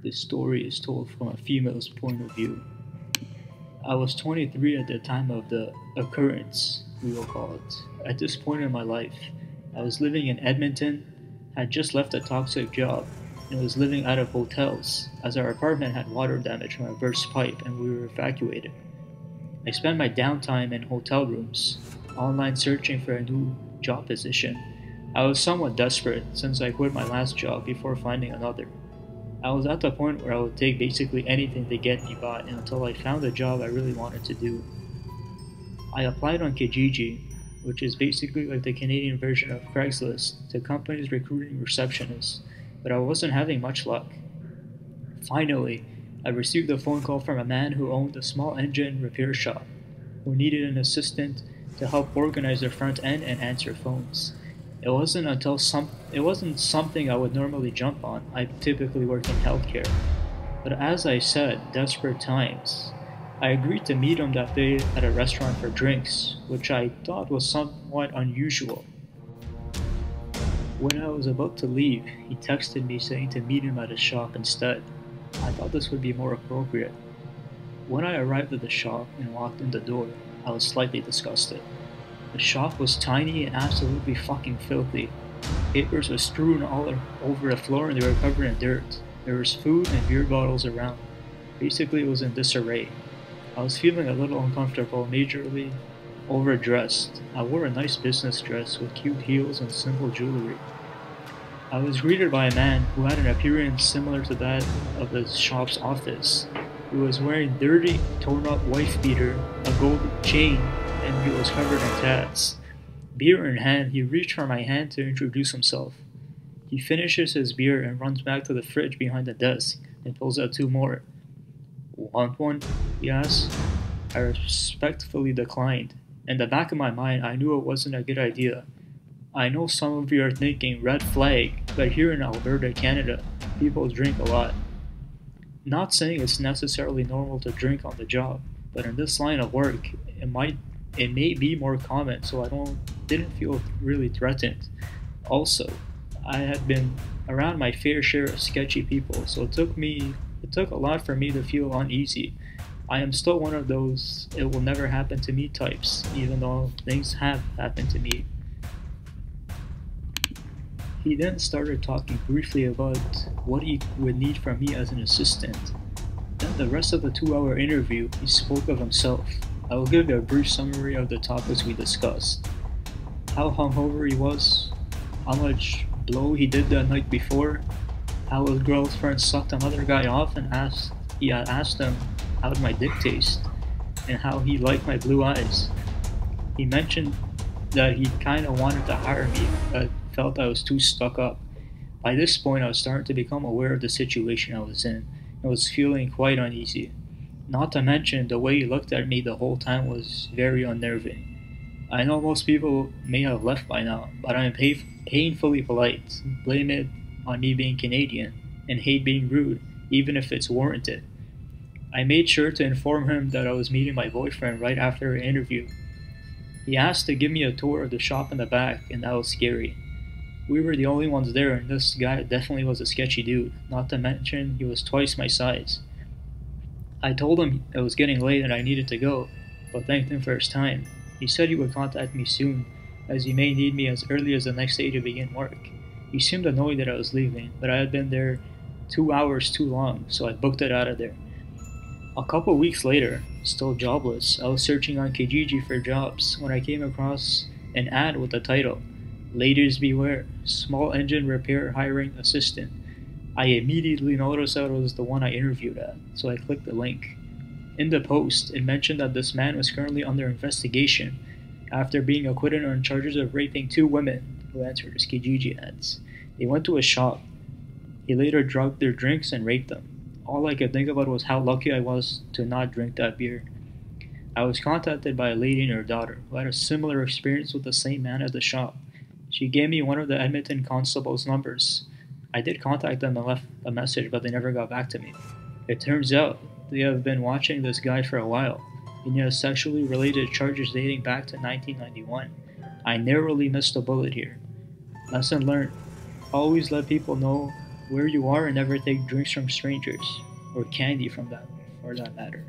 This story is told from a female's point of view. I was 23 at the time of the occurrence, we will call it. At this point in my life, I was living in Edmonton, had just left a toxic job, and was living out of hotels, as our apartment had water damage from a burst pipe and we were evacuated. I spent my downtime in hotel rooms, online searching for a new job position. I was somewhat desperate since I quit my last job before finding another. I was at the point where I would take basically anything to get me by until I found a job I really wanted to do. I applied on Kijiji, which is basically like the Canadian version of Craigslist, to companies recruiting receptionists, but I wasn't having much luck. Finally, I received a phone call from a man who owned a small engine repair shop, who needed an assistant to help organize the front end and answer phones. It wasn't something I would normally jump on. I typically work in healthcare. But as I said, desperate times. I agreed to meet him that day at a restaurant for drinks, which I thought was somewhat unusual. When I was about to leave, he texted me saying to meet him at his shop instead. I thought this would be more appropriate. When I arrived at the shop and walked in the door, I was slightly disgusted. The shop was tiny and absolutely fucking filthy. Papers were strewn all over the floor and they were covered in dirt. There was food and beer bottles around. Basically, it was in disarray. I was feeling a little uncomfortable, majorly overdressed. I wore a nice business dress with cute heels and simple jewelry. I was greeted by a man who had an appearance similar to that of the shop's office. He was wearing dirty, torn-up wife beater, a gold chain, and he was covered in tats. Beer in hand, he reached for my hand to introduce himself. He finishes his beer and runs back to the fridge behind the desk and pulls out two more. "Want one?" he asked. I respectfully declined. In the back of my mind, I knew it wasn't a good idea. I know some of you are thinking red flag, but here in Alberta, Canada, people drink a lot. Not saying it's necessarily normal to drink on the job, but in this line of work, it may be more common, so didn't feel really threatened. Also, I had been around my fair share of sketchy people, so it took a lot for me to feel uneasy. I am still one of those "it will never happen to me" types, even though things have happened to me. He then started talking briefly about what he would need from me as an assistant. Then the rest of the 2-hour interview, he spoke of himself. I will give you a brief summary of the topics we discussed. How hungover he was, how much blow he did the night before, how his girlfriend sucked another guy off and asked him how my dick taste, and how he liked my blue eyes. He mentioned that he kinda wanted to hire me, but felt I was too stuck up. By this point, I was starting to become aware of the situation I was in, and was feeling quite uneasy. Not to mention, the way he looked at me the whole time was very unnerving. I know most people may have left by now, but I am painfully polite. Blame it on me being Canadian, and hate being rude, even if it's warranted. I made sure to inform him that I was meeting my boyfriend right after our interview. He asked to give me a tour of the shop in the back, and that was scary. We were the only ones there, and this guy definitely was a sketchy dude, not to mention he was twice my size. I told him it was getting late and I needed to go, but thanked him for his time. He said he would contact me soon, as he may need me as early as the next day to begin work. He seemed annoyed that I was leaving, but I had been there 2 hours too long, so I booked it out of there. A couple weeks later, still jobless, I was searching on Kijiji for jobs when I came across an ad with the title, "Ladies Beware, Small Engine Repair Hiring Assistant." I immediately noticed that it was the one I interviewed at, so I clicked the link. In the post, it mentioned that this man was currently under investigation after being acquitted on charges of raping 2 women who answered his Kijiji ads. They went to a shop. He later drugged their drinks and raped them. All I could think about was how lucky I was to not drink that beer. I was contacted by a lady and her daughter who had a similar experience with the same man at the shop. She gave me one of the Edmonton constable's numbers. I did contact them and left a message, but they never got back to me. It turns out they have been watching this guy for a while, and he has sexually related charges dating back to 1991. I narrowly missed a bullet here. Lesson learned. Always let people know Where you are and never take drinks from strangers, or candy from that, for that matter.